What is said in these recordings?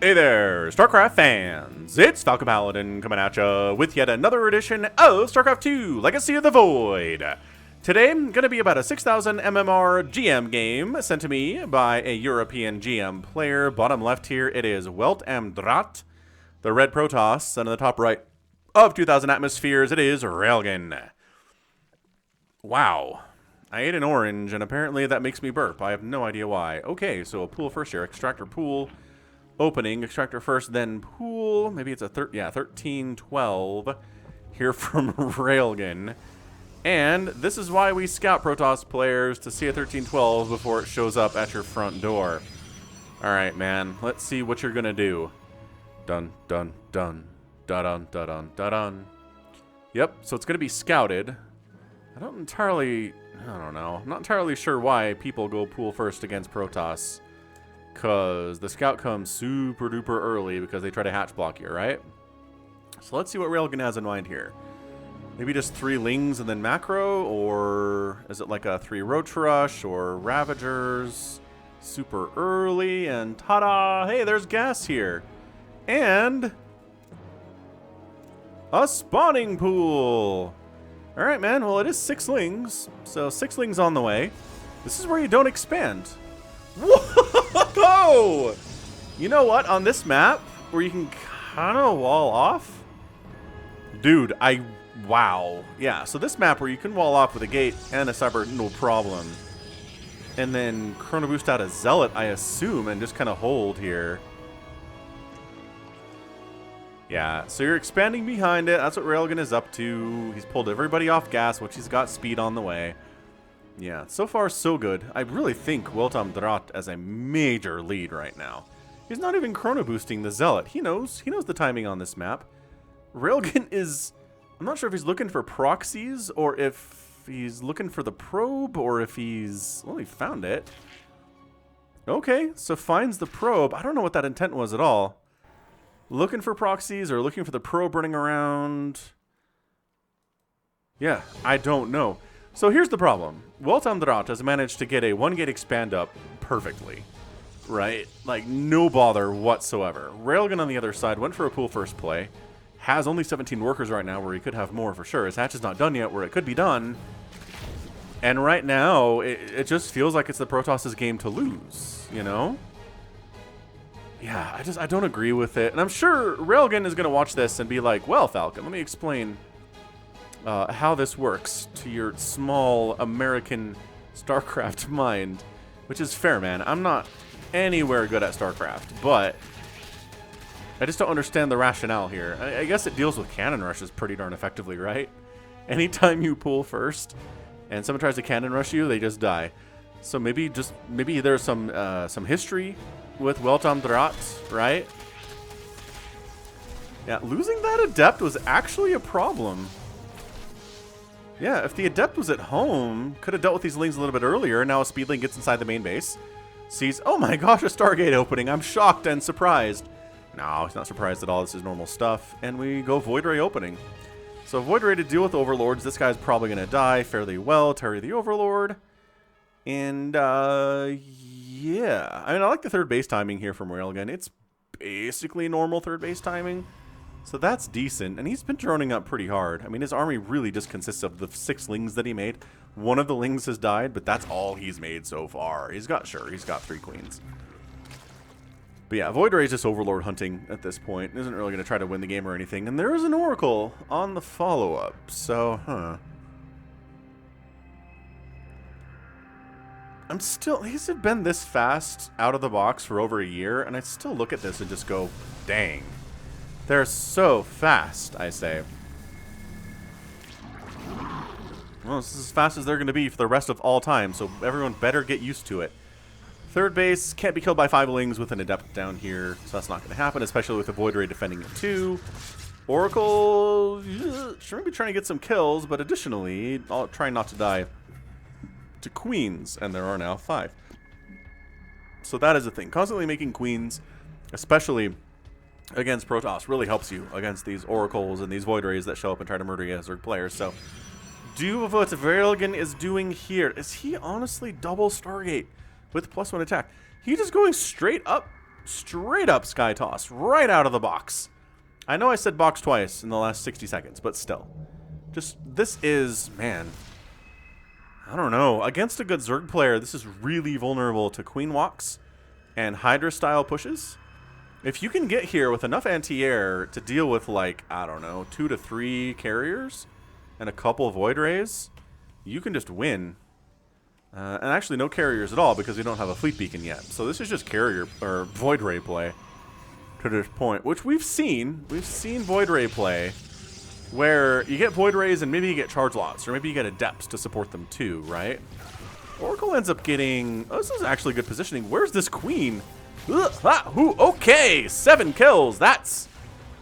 Hey there, StarCraft fans! It's Falcon Paladin coming at ya with yet another edition of StarCraft 2 Legacy of the Void. Today, going to be about a 6,000 MMR GM game sent to me by a European GM player. Bottom left here, it is WeltAmDraht, the red Protoss, and in the top right of 2,000 atmospheres, it is Railgan. Wow. I ate an orange, and apparently that makes me burp. I have no idea why. Okay, so a pool first here. Extractor pool. Opening. Extractor first, then pool. Maybe it's a 1312 here from Railgan. And this is why we scout Protoss players, to see a 1312 before it shows up at your front door. Alright, man. Let's see what you're going to do. Dun, dun, dun. Da-dun, da-dun, da-dun. Yep, so it's going to be scouted. I don't know. I'm not entirely sure why people go pool first against Protoss. Because the scout comes super duper early because they try to hatch block you, right? So let's see what Railgan has in mind here. Maybe just 3 Lings and then macro? Or is it like a 3 Roach Rush or Ravagers? Super early and ta-da! Hey, there's gas here. And a spawning pool! Alright, man. Well, it is 6 Lings. So 6 Lings on the way. This is where you don't expand. Whoa! You know what? On this map, where you can kind of wall off? Dude, wow. Yeah, so this map where you can wall off with a gate and a cyber, no problem. And then chrono boost out a zealot, I assume, and just kind of hold here. Yeah, so you're expanding behind it. That's what Railgan is up to. He's pulled everybody off gas, which he's got speed on the way. Yeah, so far so good. I really think WeltAmDraht as a major lead right now. He's not even chrono boosting the zealot. He knows the timing on this map. Railgan is, I'm not sure if he's looking for proxies or if he's looking for the probe or if he's, well, he found it. Okay, so finds the probe. I don't know what that intent was at all. Looking for proxies or looking for the probe running around. Yeah, I don't know. So here's the problem. WeltAmDraht has managed to get a 1-gate expand up perfectly, right? Like, no bother whatsoever. Railgan on the other side went for a pool first play. Has only 17 workers right now, where he could have more for sure. His hatch is not done yet, where it could be done. And right now, it just feels like it's the Protoss' game to lose, you know? Yeah, I don't agree with it. And I'm sure Railgan is going to watch this and be like, well, Falcon, let me explain how this works to your small American StarCraft mind, which is fair, man. I'm not anywhere good at StarCraft, but I just don't understand the rationale here. I guess it deals with cannon rushes pretty darn effectively, right? Anytime you pull first and someone tries to cannon rush you, they just die. So maybe there's some history with WeltAmDraht, right? Yeah, losing that adept was actually a problem. Yeah, if the adept was at home, could have dealt with these Lings a little bit earlier. Now a speedling gets inside the main base. Sees, oh my gosh, a Stargate opening. I'm shocked and surprised. No, he's not surprised at all. This is normal stuff. And we go Void Ray opening. So Void Ray to deal with Overlords. This guy's probably going to die fairly well. Terry the Overlord. And, yeah. I mean, I like the third base timing here from Railgun. It's basically normal third base timing. So that's decent, and he's been droning up pretty hard. I mean, his army really just consists of the 6 Lings that he made. One of the Lings has died, but that's all he's made so far. He's got 3 Queens. But yeah, Void Ray is just Overlord hunting at this point. Isn't really going to try to win the game or anything. And there is an Oracle on the follow-up, so, he's been this fast out of the box for over a year, and I still look at this and just go, dang. They're so fast, I say. Well, this is as fast as they're going to be for the rest of all time, so everyone better get used to it. Third base can't be killed by 5 Lings with an adept down here, so that's not going to happen, especially with the Void Ray defending it too. Oracle, sure, maybe trying to get some kills, but additionally, I'll try not to die to Queens, and there are now 5. So that is the thing. Constantly making Queens, especially against Protoss, really helps you against these Oracles and these Void Rays that show up and try to murder you as their players. So, do what Railgan is doing here. Is he honestly double Stargate with +1 attack? He just going straight up Straight up Sky Toss, right out of the box. I know I said box twice in the last 60 seconds, but still. Just, this is, man, I don't know. Against a good Zerg player, this is really vulnerable to Queen Walks and Hydra-style pushes. If you can get here with enough anti-air to deal with, like, I don't know, 2 to 3 carriers and a couple Void Rays, you can just win. And actually no carriers at all because we don't have a Fleet Beacon yet. So this is just carrier, or Void Ray play to this point, which we've seen. We've seen Void Ray play where you get Void Rays and maybe you get Charge Lots, or maybe you get Adepts to support them too, right? Oracle ends up getting... Oh, this is actually good positioning. Where's this Queen? Okay, 7 kills. That's...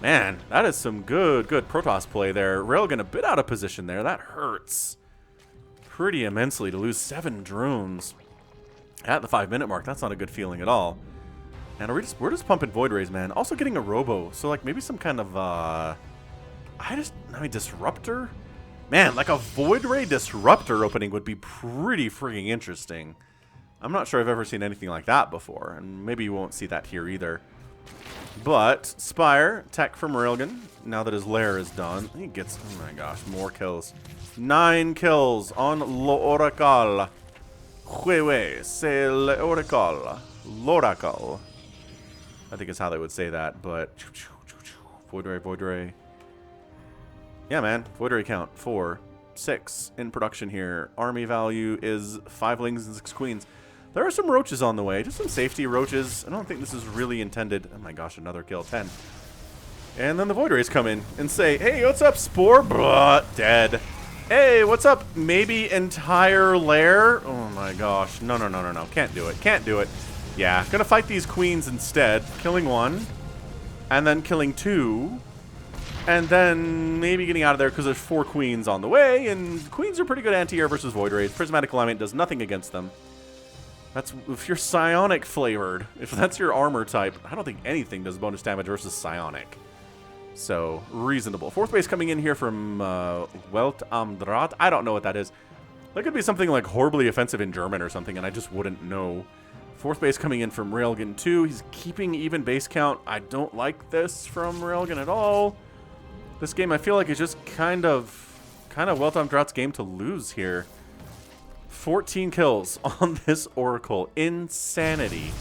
Man, that is some good Protoss play there. Railgan a bit out of position there. That hurts pretty immensely to lose 7 drones at the 5-minute mark. That's not a good feeling at all. And we're just pumping Void Rays, man. Also getting a Robo. So, like, maybe some kind of... Disruptor? Man, like a Void Ray Disruptor opening would be pretty freaking interesting. I'm not sure I've ever seen anything like that before, and maybe you won't see that here either. But, Spire, tech from Railgan, now that his lair is done, he gets, oh my gosh, more kills. 9 kills on L'Oracle. Huawei, c'est L'Oracle. L'Oracle. I think is how they would say that, but... Void Ray, Void Ray. Yeah, man. Void Ray count. 4, 6 in production here. Army value is 5 lings and 6 queens. There are some roaches on the way. Just some safety roaches. I don't think this is really intended. Oh my gosh, another kill. 10. And then the Void Rays come in and say, hey, what's up, Spore? Blah, dead. Hey, what's up? Maybe entire lair? Oh my gosh. No. Can't do it. Can't do it. Yeah, gonna fight these queens instead. Killing 1. And then killing 2. And then maybe getting out of there because there's 4 queens on the way. And queens are pretty good anti-air versus Void Rays. Prismatic Alignment does nothing against them. That's if you're psionic flavored. If that's your armor type, I don't think anything does bonus damage versus psionic. So, reasonable. 4th base coming in here from WeltAmDraht. I don't know what that is. That could be something like horribly offensive in German or something, and I just wouldn't know. 4th base coming in from Railgan 2. He's keeping even base count. I don't like this from Railgan at all. This game, I feel like, is just kind of WeltAmDraht's game to lose here. 14 kills on this Oracle. Insanity.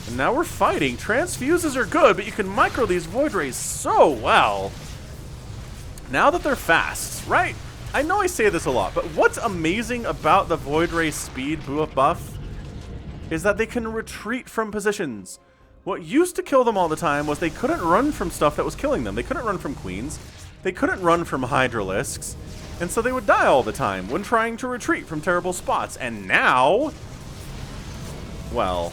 And now we're fighting. Transfuses are good, but you can micro these Void Rays so well. Now that they're fast, right? I know I say this a lot, but what's amazing about the Void Ray speed buff is that they can retreat from positions. What used to kill them all the time was they couldn't run from stuff that was killing them. They couldn't run from queens. They couldn't run from Hydralisks. And so they would die all the time when trying to retreat from terrible spots. And now... Well...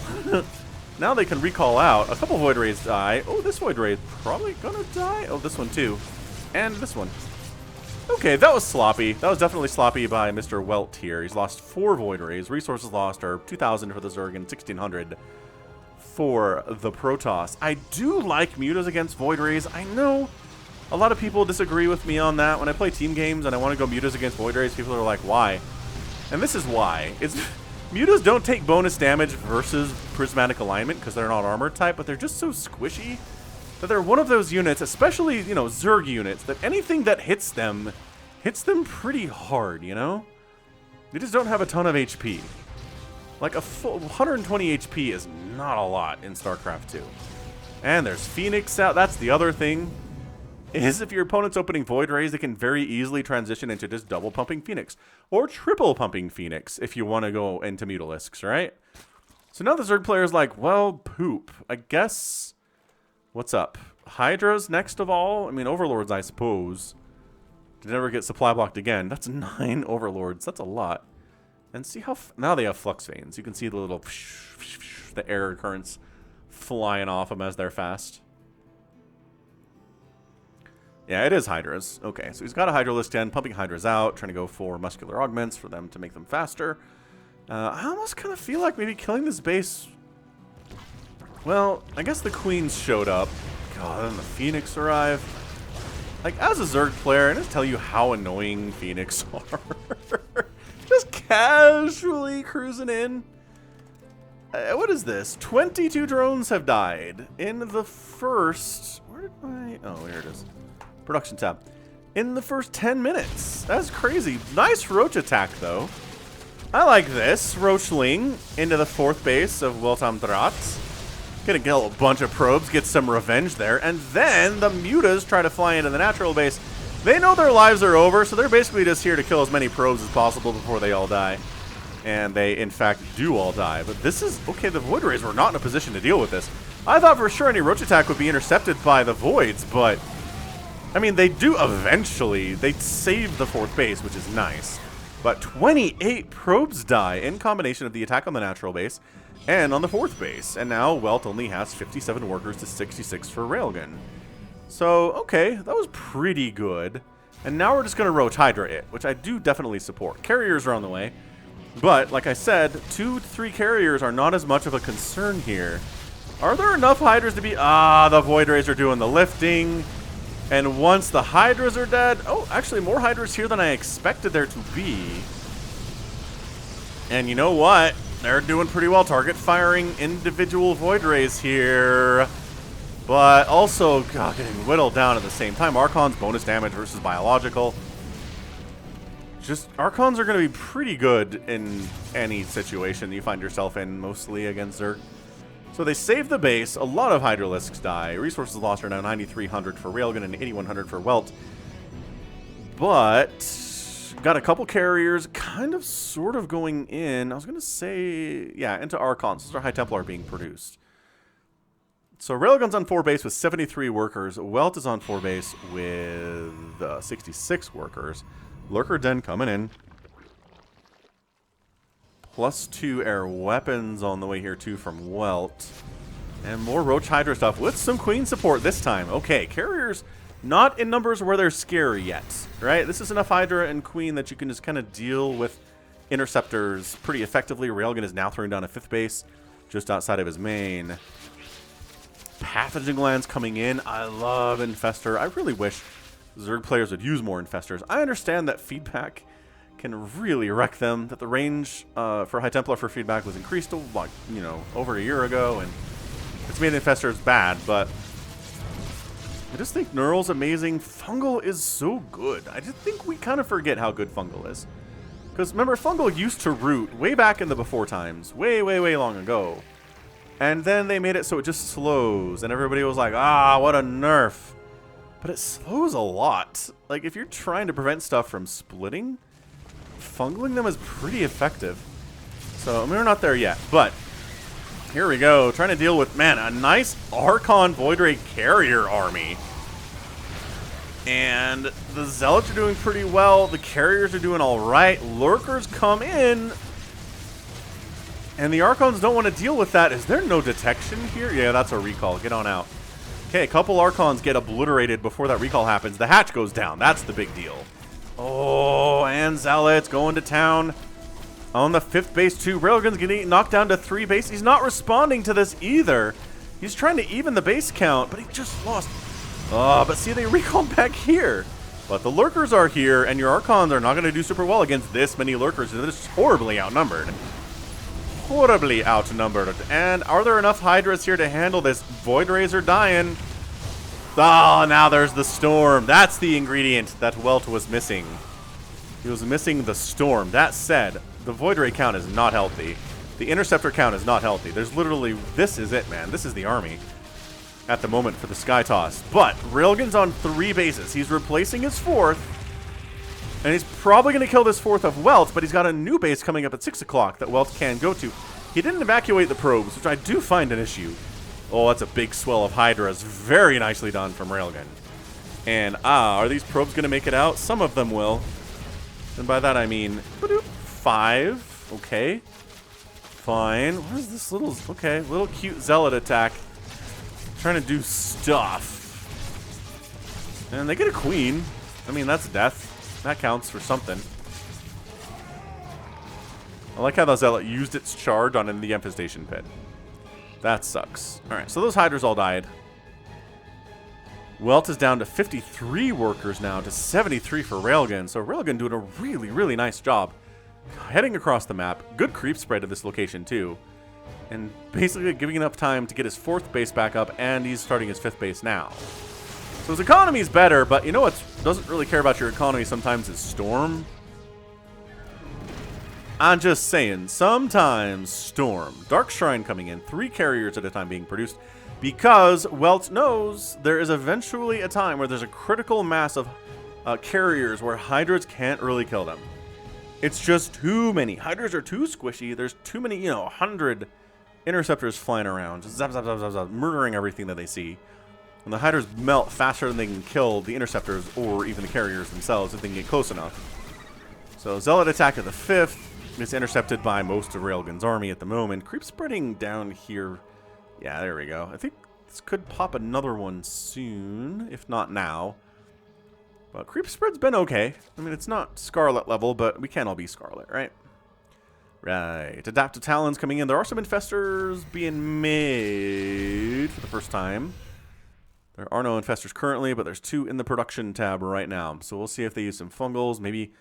now they can recall out. A couple Void Rays die. Oh, this Void Ray is probably gonna die. Oh, this one too. And this one. Okay, that was sloppy. That was definitely sloppy by Mr. Welt here. He's lost 4 Void Rays. Resources lost are 2,000 for the Zerg and 1,600 for the Protoss. I do like mutas against Void Rays. I know a lot of people disagree with me on that. When I play team games and I want to go mutas against Void Rays, people are like, why? And this is why. Mutas don't take bonus damage versus Prismatic Alignment because they're not armor type, but they're just so squishy that they're one of those units, especially, you know, Zerg units, that anything that hits them pretty hard, you know? They just don't have a ton of HP. Like, a full 120 HP is not a lot in StarCraft 2. And there's Phoenix out. That's the other thing. Is if your opponent's opening Void Rays, they can very easily transition into just double pumping Phoenix. Or triple pumping Phoenix if you want to go into Mutalisks, right? So now the Zerg player's like, well, poop. I guess... What's up? Hydra's next of all? I mean, Overlords, I suppose. Did never get supply blocked again. That's 9 Overlords. That's a lot. And see how... now they have Flux Veins. You can see the little... the air currents flying off them as they're fast. Yeah, it is Hydras. Okay, so he's got a Hydra list 10, pumping Hydras out, trying to go for muscular augments for them to make them faster. I almost kind of feel like maybe killing this base... Well, I guess the Queens showed up. God, then the Phoenix arrived. Like, as a Zerg player, I just tell you how annoying Phoenix are. Just casually cruising in. What is this? 22 drones have died in the first... Where did my... Oh, here it is. Production tab. In the first 10 minutes. That's crazy. Nice roach attack, though. I like this. Roachling into the 4th base of WeltAmDraht. Gonna kill a bunch of probes, get some revenge there, and then the mutas try to fly into the natural base. They know their lives are over, so they're basically just here to kill as many probes as possible before they all die. And they, in fact, do all die. But this is... Okay, the Void Rays were not in a position to deal with this. I thought for sure any roach attack would be intercepted by the Voids, but... I mean, they do eventually. They save the 4th base, which is nice. But 28 probes die in combination of the attack on the natural base and on the 4th base. And now Welt only has 57 workers to 66 for Railgan. So, okay, that was pretty good. And now we're just going to Roach Hydra it, which I do definitely support. Carriers are on the way. But, like I said, 2 to 3 carriers are not as much of a concern here. Are there enough Hydras to be... Ah, the Void Rays are doing the lifting. And once the Hydras are dead... Oh, actually, more Hydras here than I expected there to be. And you know what? They're doing pretty well. Target firing individual Void Rays here. But also, God, getting whittled down at the same time. Archon's bonus damage versus biological. Just, Archons are going to be pretty good in any situation you find yourself in, mostly against Zerg. So they save the base. A lot of Hydralisks die. Resources lost are now 9,300 for Railgun and 8,100 for Welt. But got a couple carriers kind of sort of going in. I was going to say, yeah, into Archons. Those are High Templar being produced. So Railgun's on 4 base with 73 workers. Welt is on 4 base with 66 workers. Lurker Den coming in. +2 air weapons on the way here, too, from Welt. And more Roach Hydra stuff with some Queen support this time. Okay, carriers not in numbers where they're scary yet, right? This is enough Hydra and Queen that you can just kind of deal with interceptors pretty effectively. Railgun is now throwing down a 5th base just outside of his main. Pathogen glands coming in. I love Infestor. I really wish Zerg players would use more Infestors. I understand that feedback can really wreck them, that the range for High Templar for feedback was increased, like, you know, over a year ago, and it's made the Infestors bad, but I just think Neural's amazing. Fungal is so good. I just think we kind of forget how good Fungal is. Because remember, Fungal used to root way back in the before times, way, way, way long ago. And then they made it so it just slows, and everybody was like, ah, what a nerf. But it slows a lot. Like, if you're trying to prevent stuff from splitting, fungling them is pretty effective. So, I mean, we're not there yet, but here we go. Trying to deal with, man, a nice Archon Void Ray carrier army. And the Zealots are doing pretty well. The carriers are doing all right. Lurkers come in. And the Archons don't want to deal with that. Is there no detection here? Yeah, that's a recall. Get on out. Okay, a couple Archons get obliterated before that recall happens. The hatch goes down. That's the big deal. Oh, and Zealots going to town on the 5th base too. Railgun's getting knocked down to 3 base. He's not responding to this either. He's trying to even the base count, but he just lost. Oh, but see, they recalled back here. But the Lurkers are here, and your Archons are not going to do super well against this many Lurkers. They're just horribly outnumbered. Horribly outnumbered. And are there enough Hydras here to handle this? Void Rays are dying. Oh, now there's the Storm. That's the ingredient that Welt was missing. He was missing the Storm. That said, the Void Ray count is not healthy. The Interceptor count is not healthy. There's literally... This is it, man. This is the army at the moment for the Sky Toss. But Railgun's on 3 bases. He's replacing his 4th. And he's probably going to kill this 4th of Welt, but he's got a new base coming up at 6 o'clock that Welt can go to. He didn't evacuate the probes, which I do find an issue. Oh, that's a big swell of Hydras. Very nicely done from Railgun. And, are these probes going to make it out? Some of them will. And by that I mean, 5. Okay. Fine. What is this little, okay, little cute Zealot attack. Trying to do stuff. And they get a Queen. I mean, that's death. That counts for something. I like how the Zealot used its charge on in the Infestation Pit. That sucks. Alright, so those Hydras all died. Welt is down to 53 workers now to 73 for Railgun. So Railgun doing a really, really nice job heading across the map. Good creep spread to this location too. And basically giving enough time to get his 4th base back up, and he's starting his 5th base now. So his economy's better, but you know what doesn't really care about your economy sometimes is Storm. I'm just saying, sometimes Storm. Dark Shrine coming in, 3 carriers at a time being produced, because Welt knows there is eventually a time where there's a critical mass of carriers where Hydras can't really kill them. It's just too many. Hydras are too squishy. There's too many, 100 interceptors flying around, just zap, zap, zap, zap, zap, murdering everything that they see. And the Hydras melt faster than they can kill the interceptors or even the carriers themselves if they can get close enough. So Zealot attack of the 5th. It's intercepted by most of Railgan's army at the moment. Creep spreading down here. Yeah, there we go. I think this could pop another one soon, if not now. But creep spread's been okay. I mean, it's not Scarlet level, but we can't all be Scarlet, right? Right. Adaptive Talons coming in. There are some Infestors being made for the first time. There are no Infestors currently, but there's 2 in the production tab right now. So we'll see if they use some fungals, maybe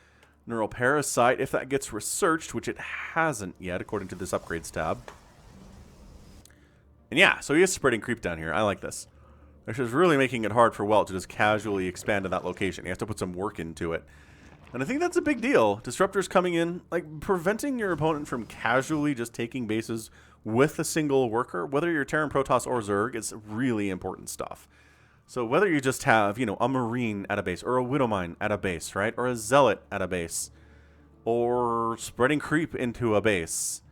Neural Parasite, if that gets researched, which it hasn't yet, according to this upgrades tab. And yeah, so he is spreading creep down here. I like this. Which is really making it hard for Welt to just casually expand to that location. He has to put some work into it. And I think that's a big deal. Disruptors coming in, like preventing your opponent from casually just taking bases with a single worker, whether you're Terran Protoss or Zerg, it's really important stuff. So whether you just have, a Marine at a base, or a Widowmine at a base, right? Or a Zealot at a base, or spreading creep into a base,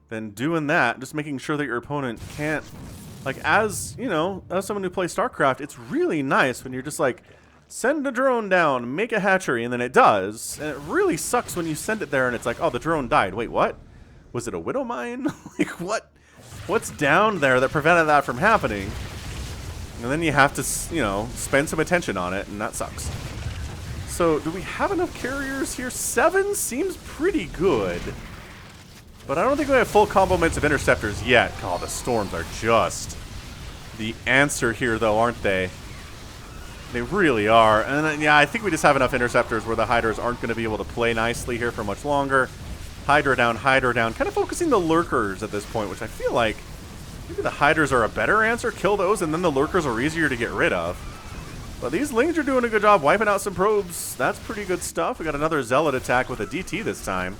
then doing that, just making sure that your opponent can't, like, as someone who plays StarCraft, it's really nice when you're just like, send a drone down, make a hatchery, and then it does. And it really sucks when you send it there and it's like, oh, the drone died. Wait, what? Was it a Widowmine? Like, what? What's down there that prevented that from happening? And then you have to, spend some attention on it, and that sucks. So, do we have enough carriers here? 7 seems pretty good. But I don't think we have full complements of interceptors yet. Oh, the storms are just the answer here, though, aren't they? They really are. And yeah, I think we just have enough interceptors where the Hydras aren't going to be able to play nicely here for much longer. Hydra down, kind of focusing the lurkers at this point, which I feel like maybe the Hydras are a better answer. Kill those, and then the lurkers are easier to get rid of. But these Lings are doing a good job wiping out some probes. That's pretty good stuff. We got another Zealot attack with a DT this time.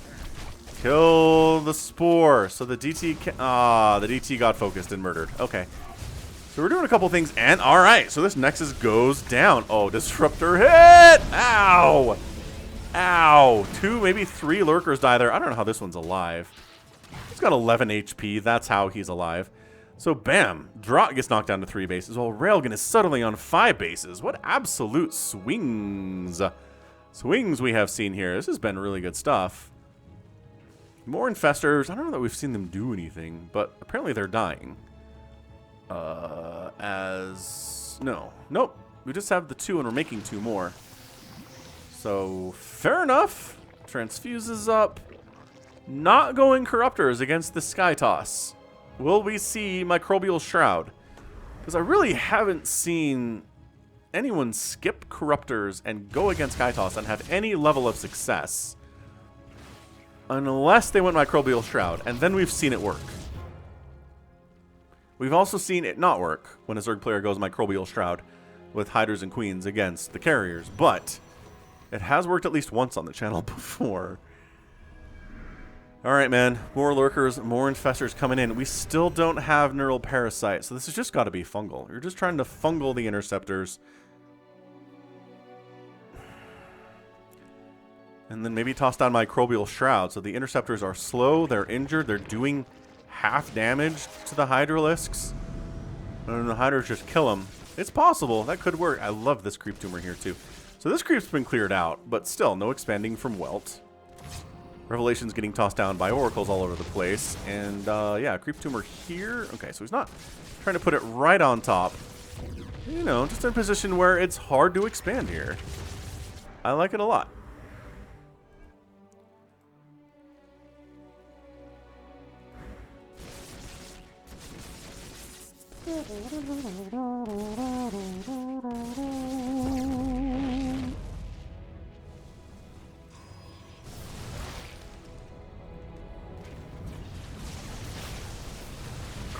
Kill the Spore. So the DT the DT got focused and murdered. Okay. So we're doing a couple things, and alright, so this Nexus goes down. Oh, Disruptor hit! Ow! Ow! 2, maybe 3 lurkers die there. I don't know how this one's alive. He's got 11 HP. That's how he's alive. So, bam. Draht gets knocked down to 3 bases, while Railgan is suddenly on 5 bases. What absolute swings. Swings we have seen here. This has been really good stuff. More Infestors. I don't know that we've seen them do anything, but apparently they're dying. Nope. We just have the 2 and we're making 2 more. So, fair enough. Transfuses up. Not going Corruptors against the Sky Toss. Will we see Microbial Shroud? Because I really haven't seen anyone skip Corruptors and go against Sky Toss and have any level of success. Unless they went Microbial Shroud, and then we've seen it work. We've also seen it not work when a Zerg player goes Microbial Shroud with Hydras and Queens against the carriers, but it has worked at least once on the channel before. Alright, man. More Lurkers, more Infestors coming in. We still don't have Neural Parasite, so this has just got to be fungal. You're just trying to fungal the Interceptors. And then maybe toss down Microbial Shroud. So the Interceptors are slow, they're injured, they're doing half damage to the Hydralisks. And then the Hydras just kill them. It's possible. That could work. I love this creep tumor here, too. So this creep's been cleared out, but still, no expanding from Welt. Revelation's getting tossed down by oracles all over the place. And, yeah, creep tumor here. Okay, so he's not trying to put it right on top. You know, just in a position where it's hard to expand here. I like it a lot.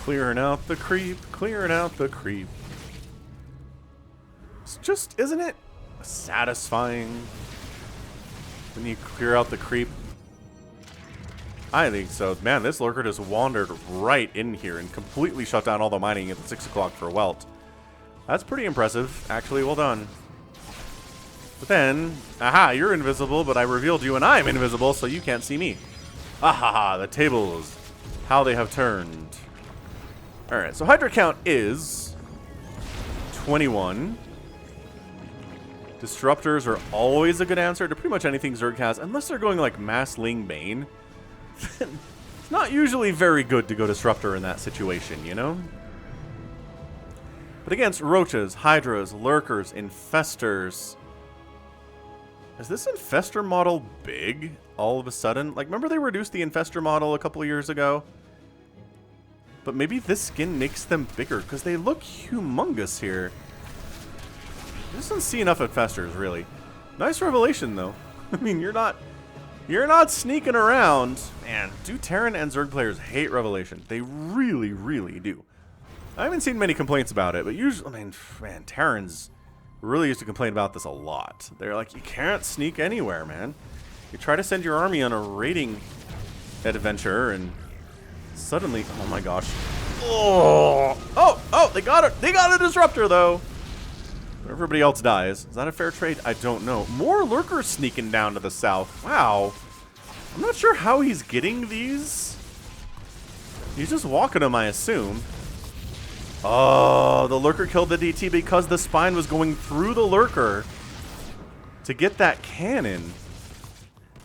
Clearing out the creep, clearing out the creep. It's just, isn't it satisfying when you clear out the creep? I think so. Man, this lurker just wandered right in here and completely shut down all the mining at 6 o'clock for Welt. That's pretty impressive, actually. Well done. But then, aha, you're invisible, but I revealed you and I'm invisible, so you can't see me. Ahaha, the tables, how they have turned. Alright, so Hydra count is 21. Disruptors are always a good answer to pretty much anything Zerg has, unless they're going like Mass Ling Bane. It's not usually very good to go Disruptor in that situation, you know? But against Roaches, Hydras, Lurkers, Infestors... Is this Infestor model big all of a sudden? Like, remember they reduced the Infestor model a couple of years ago? But maybe this skin makes them bigger, because they look humongous here. I just don't see enough Infestors, really. Nice revelation, though. I mean, you're not sneaking around. Man, do Terran and Zerg players hate revelation? They really, really do. I haven't seen many complaints about it, but usually, I mean, man, Terrans really used to complain about this a lot. They're like, you can't sneak anywhere, man. You try to send your army on a raiding adventure, and suddenly, oh my gosh. Oh, they got it. They got a Disruptor, though. Everybody else dies. Is that a fair trade? I don't know. More Lurkers sneaking down to the south. Wow. I'm not sure how he's getting these. He's just walking them, I assume. Oh, the Lurker killed the DT because the Spine was going through the Lurker to get that cannon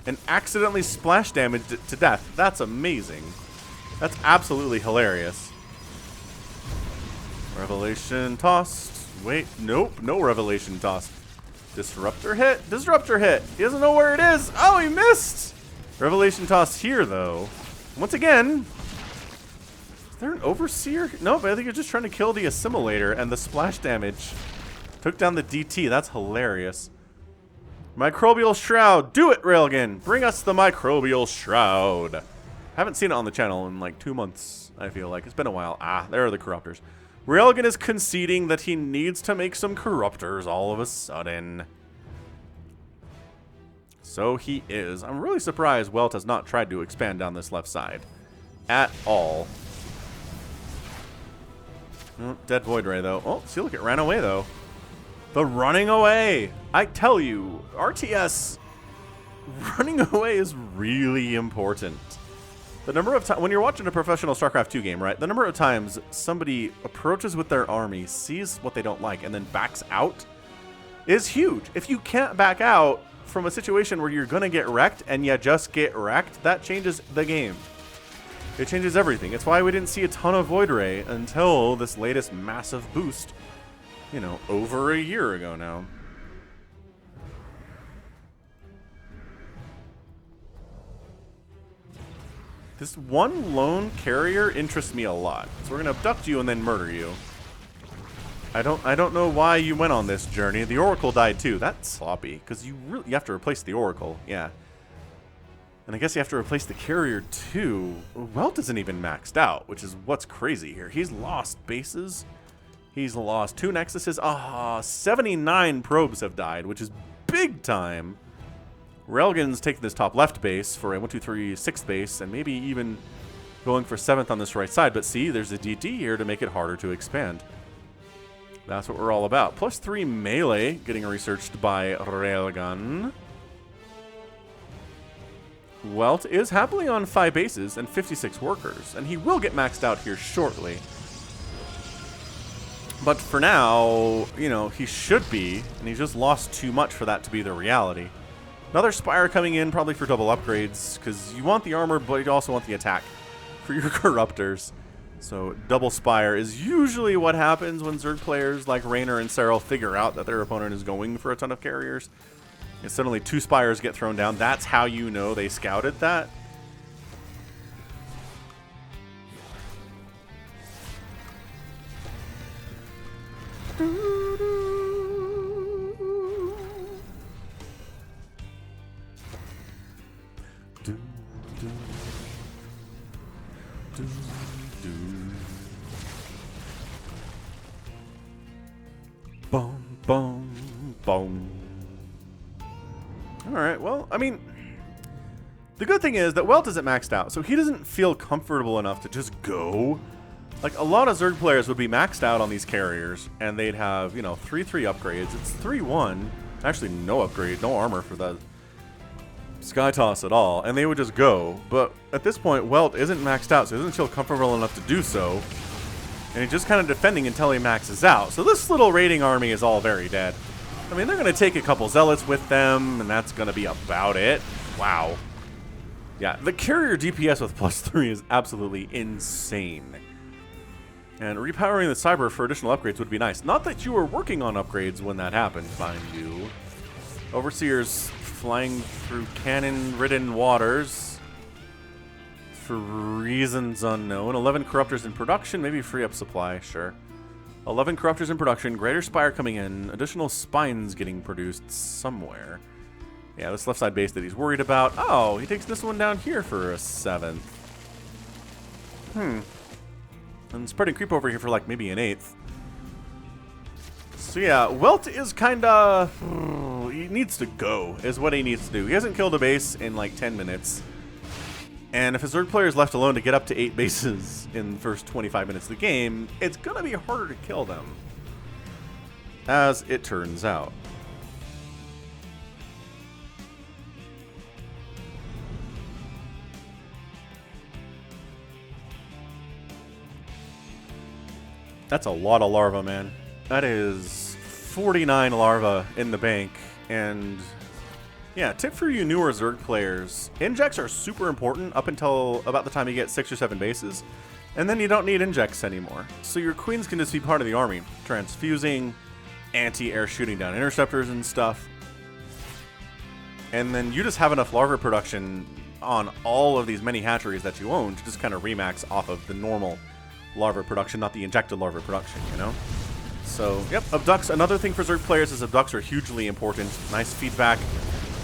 and accidentally splash damaged it to death. That's amazing. That's absolutely hilarious. Revelation tossed. Wait, nope, no revelation tossed. Disruptor hit, disruptor hit. He doesn't know where it is. Oh, he missed. Revelation tossed here, though. Once again, is there an overseer? Nope, I think you're just trying to kill the assimilator, and the splash damage took down the DT. That's hilarious. Microbial Shroud. Do it, Railgan. Bring us the Microbial Shroud. Haven't seen it on the channel in like 2 months, I feel like. It's been a while. Ah, there are the Corruptors. Railgan is conceding that he needs to make some Corruptors all of a sudden. So he is. I'm really surprised Welt has not tried to expand down this left side. At all. Oh, dead Void Ray, though. Oh, see, look, it ran away, though. The running away. I tell you, RTS, running away is really important. The number of times, when you're watching a professional StarCraft 2 game, right, the number of times somebody approaches with their army, sees what they don't like, and then backs out is huge. If you can't back out from a situation where you're going to get wrecked and you just get wrecked, that changes the game. It changes everything. It's why we didn't see a ton of Void Ray until this latest massive boost, you know, over a year ago now. This one lone carrier interests me a lot. So we're gonna abduct you and then murder you. I don't know why you went on this journey. The Oracle died too. That's sloppy, because you have to replace the Oracle, yeah. And I guess you have to replace the carrier too. Welt isn't even maxed out, which is what's crazy here. He's lost bases. He's lost 2 Nexuses. Ah, 79 probes have died, which is big time. Railgan's taking this top left base for a 1, 2, 3, 6th base, and maybe even going for 7th on this right side. But see, there's a DT here to make it harder to expand. That's what we're all about. +3 melee getting researched by Railgan. Welt is happily on 5 bases and 56 workers, and he will get maxed out here shortly. But for now, you know, he should be, and he's just lost too much for that to be the reality. Another Spire coming in, probably for double upgrades, because you want the armor, but you also want the attack for your Corruptors. So double Spire is usually what happens when Zerg players like Raynor and Serral figure out that their opponent is going for a ton of carriers. And suddenly 2 Spires get thrown down. That's how you know they scouted that. Boom, boom. Alright, well, I mean, the good thing is that Welt isn't maxed out, so he doesn't feel comfortable enough to just go. Like, a lot of Zerg players would be maxed out on these carriers, and they'd have, you know, 3-3 upgrades. It's 3-1. Actually, no upgrade, no armor for the Sky Toss at all, and they would just go. But at this point, Welt isn't maxed out, so he doesn't feel comfortable enough to do so. And he's just kind of defending until he maxes out. So this little raiding army is all very dead. I mean, they're going to take a couple zealots with them, and that's going to be about it. Wow. Yeah, the carrier DPS with +3 is absolutely insane. And repowering the cyber for additional upgrades would be nice. Not that you were working on upgrades when that happened, mind you. Overseers flying through cannon-ridden waters for reasons unknown. 11 corruptors in production, maybe free up supply, sure. 11 corruptors in production, greater spire coming in, additional spines getting produced somewhere. Yeah, this left side base that he's worried about. Oh, he takes this one down here for a 7th. And spreading creep over here for like maybe an 8th. So yeah, Welt is kinda... he needs to go, is what he needs to do. He hasn't killed a base in like 10 minutes. And if his Zerg player is left alone to get up to 8 bases in the first 25 minutes of the game, it's gonna be harder to kill them. As it turns out. That's a lot of larvae, man. That is 49 larvae in the bank. And yeah, tip for you newer Zerg players. Injects are super important up until about the time you get 6 or 7 bases. And then you don't need injects anymore. So your queens can just be part of the army. Transfusing, anti-air shooting down interceptors and stuff. And then you just have enough larva production on all of these many hatcheries that you own to just kind of remax off of the normal larva production, not the injected larva production, you know? So, yep, abducts. Another thing for Zerg players is abducts are hugely important. Nice feedback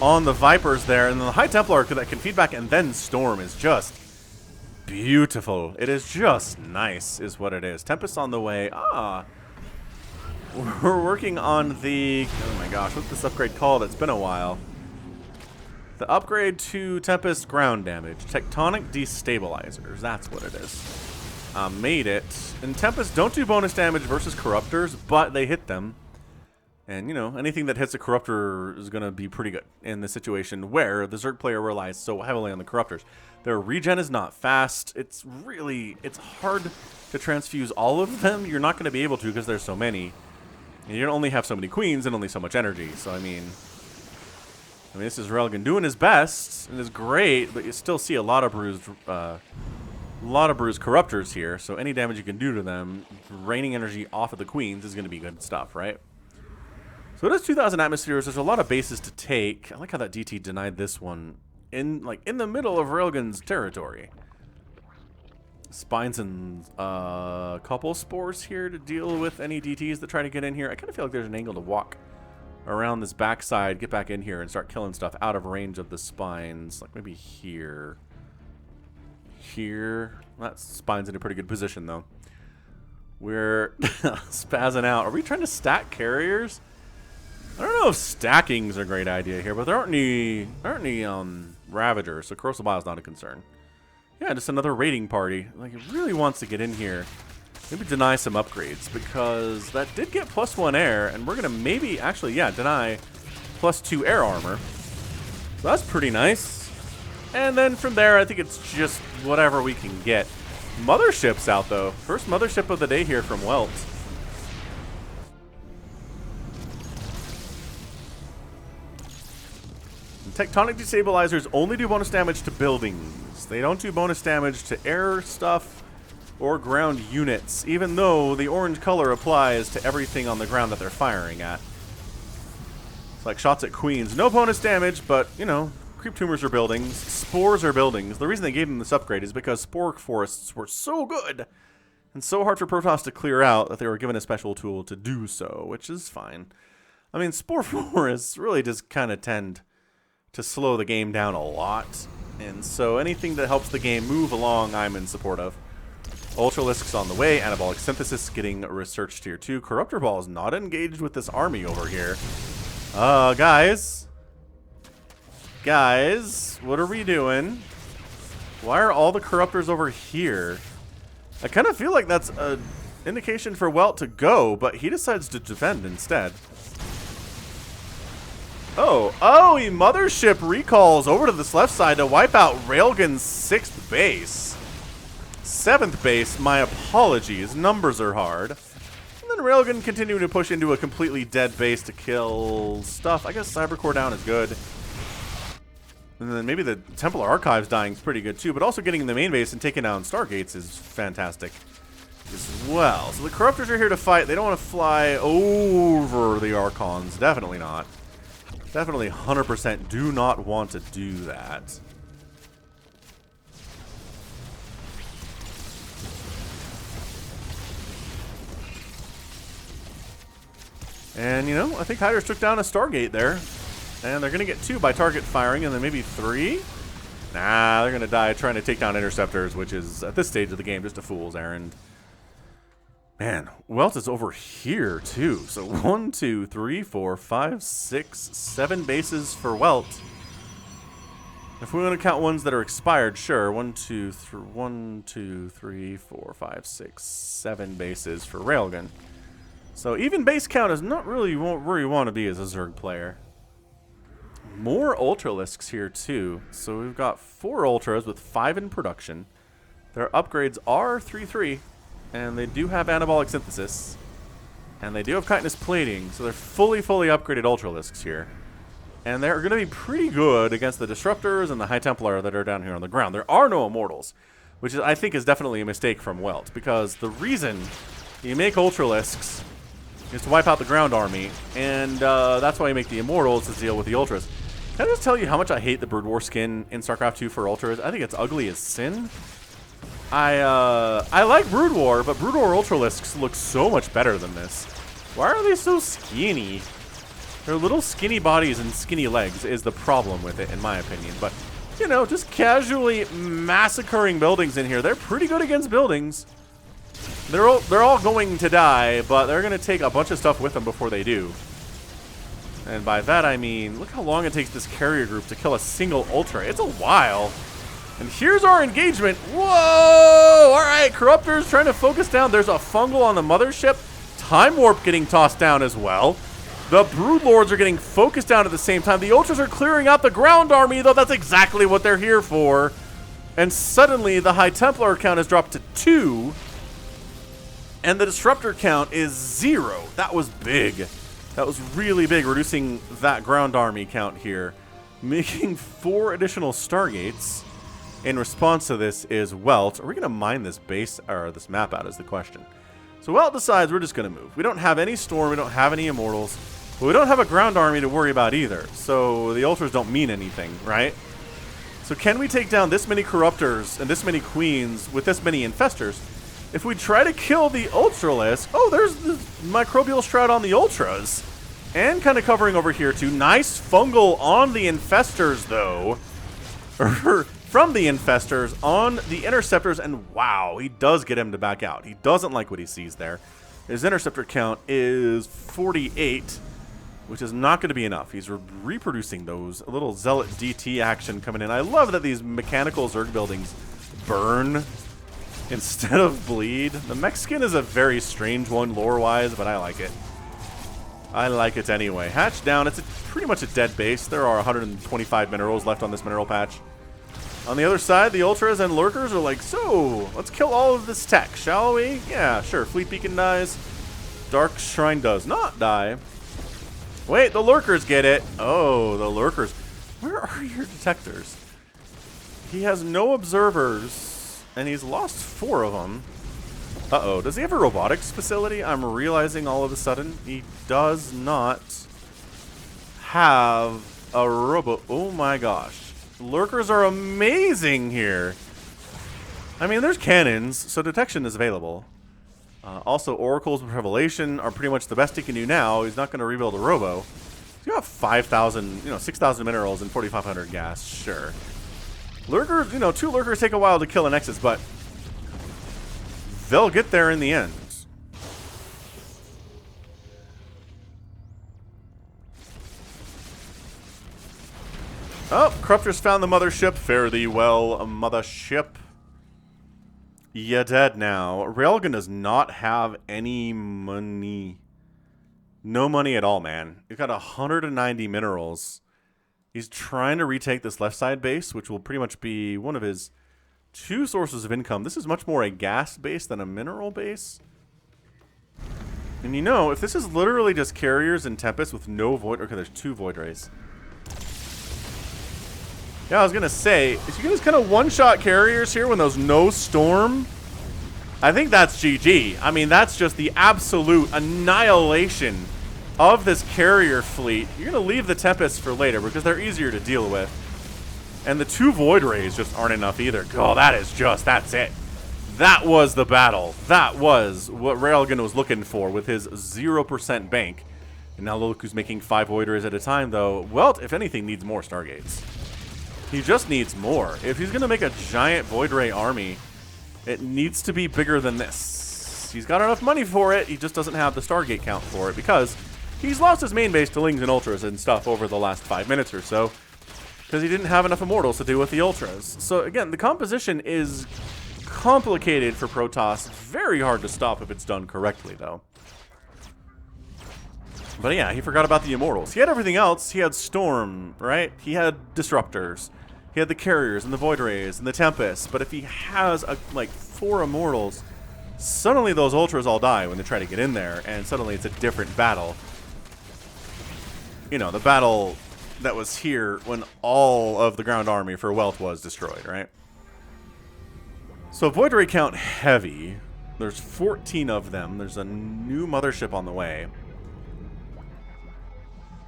on the Vipers there. And the High Templar that can feedback and then storm is just beautiful. It is just nice, is what it is. Tempest on the way. Ah. We're working on the... oh my gosh, what's this upgrade called? It's been a while. The upgrade to Tempest ground damage. Tectonic Destabilizers. That's what it is. Made it. And Tempest don't do bonus damage versus Corruptors, but they hit them. And, you know, anything that hits a Corruptor is going to be pretty good in the situation where the Zerg player relies so heavily on the Corruptors. Their regen is not fast. It's hard to transfuse all of them. You're not going to be able to because there's so many. And you only have so many queens and only so much energy. So, I mean, this is Railgan doing his best and is great, but you still see a lot of bruised Corruptors here, so any damage you can do to them, raining energy off of the queens is going to be good stuff, right? So it is 2,000 atmospheres. There's a lot of bases to take. I like how that DT denied this one in the middle of Railgan's territory. Spines and a couple spores here to deal with any DTs that try to get in here. I kind of feel like there's an angle to walk around this backside, get back in here, and start killing stuff out of range of the spines, like maybe here. Here. That spine's in a pretty good position, though. We're spazzing out. Are we trying to stack carriers? I don't know if stacking's a great idea here, but there aren't any Ravagers, so Corrosive Bile's not a concern. Yeah, just another raiding party. Like, it really wants to get in here. Maybe deny some upgrades, because that did get +1 air, and we're going to maybe, actually, yeah, deny +2 air armor. So that's pretty nice. And then from there, I think it's just whatever we can get. Mothership's out, though. First mothership of the day here from Welt. And Tectonic Destabilizers only do bonus damage to buildings. They don't do bonus damage to air stuff or ground units, even though the orange color applies to everything on the ground that they're firing at. It's like shots at queens. No bonus damage, but, you know, creep tumors are buildings. Spores are buildings. The reason they gave them this upgrade is because spore forests were so good and so hard for Protoss to clear out that they were given a special tool to do so, which is fine. I mean, spore forests really just kind of tend to slow the game down a lot. And so anything that helps the game move along, I'm in support of. Ultralisks on the way. Anabolic Synthesis getting research tier 2. Corruptor Ball is not engaged with this army over here. Guys. Guys, what are we doing? Why are all the Corruptors over here? I kind of feel like that's an indication for Welt to go, but he decides to defend instead. He Mothership recalls over to this left side to wipe out Railgan's 6th base. 7th base, my apologies. Numbers are hard. And then Railgun continuing to push into a completely dead base to kill stuff. I guess Cybercore down is good. And then maybe the Templar Archives dying is pretty good too, but also getting in the main base and taking down Stargates is fantastic as well. So the Corruptors are here to fight. They don't want to fly over the Archons. Definitely not. Definitely 100% do not want to do that. And, you know, I think Hydras took down a Stargate there. And they're going to get 2 by target firing, and then maybe 3? Nah, they're going to die trying to take down Interceptors, which is, at this stage of the game, just a fool's errand. Man, Welt is over here, too. So 1, 2, 3, 4, 5, 6, 7 bases for Welt. If we want to count ones that are expired, sure. 1, 2, 3, 4, 5, 6, 7 bases for Railgun. So even base count is not really where you want to be as a Zerg player. More Ultralisks here, too. So we've got 4 Ultras with 5 in production. Their upgrades are 3-3. And they do have Anabolic Synthesis. And they do have Chitinous Plating. So they're fully upgraded Ultralisks here. And they're going to be pretty good against the Disruptors and the High Templar that are down here on the ground. There are no Immortals. Which I think is definitely a mistake from Welt. Because the reason you make Ultralisks is to wipe out the ground army. And that's why you make the Immortals to deal with the Ultras. Can I just tell you how much I hate the Brood War skin in StarCraft 2 for Ultras? I think it's ugly as sin. I like Brood War, but Brood War Ultralisks look so much better than this. Why are they so skinny? Their little skinny bodies and skinny legs is the problem with it, in my opinion. But, you know, just casually massacring buildings in here. They're pretty good against buildings. They're all going to die, but they're going to take a bunch of stuff with them before they do. And by that I mean, look how long it takes this carrier group to kill a single Ultra. It's a while. And here's our engagement. Whoa! Alright, Corruptors trying to focus down. There's a fungal on the Mothership. Time Warp getting tossed down as well. The Broodlords are getting focused down at the same time. The Ultras are clearing out the ground army, though that's exactly what they're here for. And suddenly, the High Templar count has dropped to 2. And the Disruptor count is 0. That was big. That was really big, reducing that ground army count here. Making 4 additional Stargates. In response to this is Welt. Are we going to mine this base, or this map out is the question. So Welt decides we're just going to move. We don't have any Storm, we don't have any Immortals, but we don't have a ground army to worry about either. So the Ultras don't mean anything, right? So can we take down this many Corruptors and this many Queens with this many Infestors? If we try to kill the Ultralisk, oh, there's the Microbial Shroud on the Ultras. And kind of covering over here too. Nice fungal on the Infestors though. From the Infestors on the Interceptors, and wow, he does get him to back out. He doesn't like what he sees there. His Interceptor count is 48, which is not going to be enough. He's reproducing those. A little Zealot DT action coming in. I love that these mechanical Zerg buildings burn instead of bleed. The mech skin is a very strange one lore-wise, but I like it. I like it anyway. Hatch down. It's pretty much a dead base. There are 125 minerals left on this mineral patch. On the other side, the Ultras and Lurkers are like, so, let's kill all of this tech, shall we? Yeah, sure. Fleet Beacon dies. Dark Shrine does not die. Wait, the Lurkers get it. Oh, the Lurkers. Where are your detectors? He has no observers, and he's lost 4 of them. Uh-oh, does he have a robotics facility? I'm realizing all of a sudden he does not have a robot. Oh my gosh. Lurkers are amazing here. I mean, there's cannons, so detection is available. Also, Oracles of Revelation are pretty much the best he can do now. He's not going to rebuild a robo. You have 5,000, 6,000 minerals and 4,500 gas. Sure. Lurkers, 2 Lurkers take a while to kill a Nexus, but they'll get there in the end. Oh, Corruptors found the mothership. Fare thee well, mothership. You're dead now. Railgan does not have any money. No money at all, man. He's got 190 minerals. He's trying to retake this left side base, which will pretty much be one of his 2 sources of income. This is much more a gas base than a mineral base. And you know, if this is literally just carriers and Tempest with no void... Okay, there's 2 void rays. Yeah, I was going to say, if you can just kind of one-shot carriers here when there's no storm, I think that's GG. I mean, that's just the absolute annihilation of this carrier fleet. You're going to leave the Tempest for later because they're easier to deal with. And the 2 Void Rays just aren't enough either. Oh, that's it. That was the battle. That was what Railgan was looking for with his 0% bank. And now look who's making 5 Void Rays at a time, though. Welt, if anything, needs more Stargates. He just needs more. If he's going to make a giant Void Ray army, it needs to be bigger than this. He's got enough money for it. He just doesn't have the Stargate count for it because he's lost his main base to Lings and Ultras and stuff over the last 5 minutes or so because he didn't have enough Immortals to deal with the Ultras. So again, the composition is complicated for Protoss. Very hard to stop if it's done correctly, though. But yeah, he forgot about the Immortals. He had everything else. He had Storm, right? He had Disruptors. He had the Carriers and the Void Rays and the Tempest. But if he has like 4 Immortals, suddenly those Ultras all die when they try to get in there, and suddenly it's a different battle. You know, the battle that was here when all of the ground army for Welt was destroyed, right? So Void Ray count heavy. There's 14 of them. There's a new mothership on the way.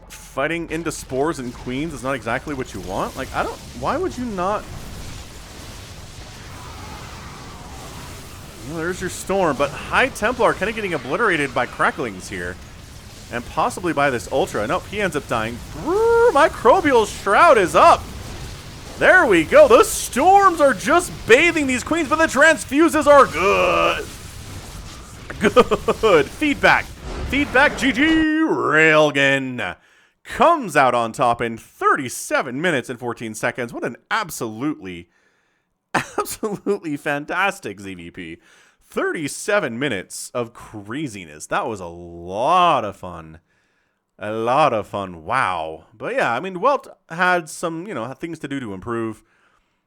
Fighting into Spores and Queens is not exactly what you want. Like, I don't... Why would you not... Well, there's your Storm, but High Templar kind of getting obliterated by Cracklings here. And possibly by this Ultra. Nope, he ends up dying. Microbial Shroud is up! There we go. The Storms are just bathing these Queens, but the Transfuses are good. Good. Feedback. Feedback, GG. Railgan comes out on top in 37 minutes and 14 seconds. What an absolutely fantastic ZVP. 37 minutes of craziness. That was a lot of fun. A lot of fun. Wow. But yeah, I mean, Welt had some, you know, things to do to improve.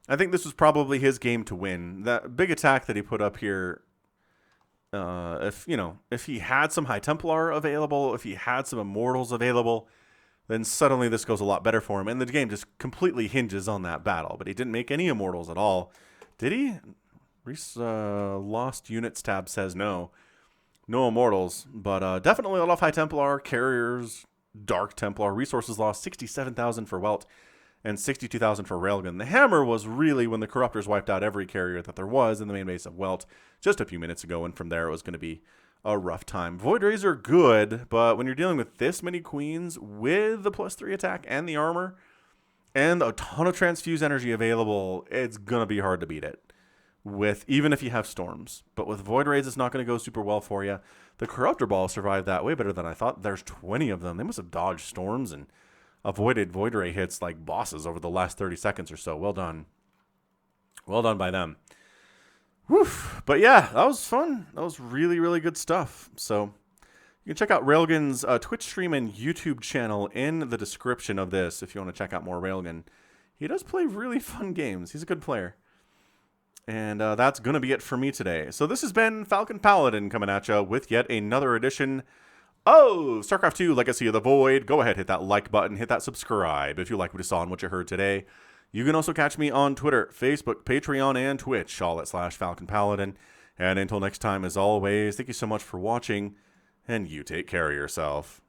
I think this was probably his game to win. That big attack that he put up here, if he had some High Templar available, if he had some Immortals available, then suddenly this goes a lot better for him. And the game just completely hinges on that battle. But he didn't make any Immortals at all. Did he? Reese Lost Units tab says no. No Immortals. But definitely a lot of High Templar, Carriers, Dark Templar. Resources lost 67,000 for Welt and 62,000 for Railgun. The hammer was really when the Corruptors wiped out every carrier that there was in the main base of Welt just a few minutes ago. And from there it was going to be a rough time. Void Rays are good, but when you're dealing with this many Queens with the +3 attack and the armor and a ton of transfuse energy available, it's going to be hard to beat it. Even if you have Storms. But with Void Rays, it's not going to go super well for you. The Corruptor Ball survived that way better than I thought. There's 20 of them. They must have dodged Storms and avoided Void Ray hits like bosses over the last 30 seconds or so. Well done. Well done by them. Whew. But yeah, that was fun. That was really, really good stuff. So you can check out Railgan's Twitch stream and YouTube channel in the description of this if you want to check out more Railgan. He does play really fun games. He's a good player. And that's going to be it for me today. So this has been Falcon Paladin coming at you with yet another edition of StarCraft 2 Legacy of the Void. Go ahead, hit that like button, hit that subscribe if you like what you saw and what you heard today. You can also catch me on Twitter, Facebook, Patreon, and Twitch, all at /Falcon Paladin. And until next time, as always, thank you so much for watching, and you take care of yourself.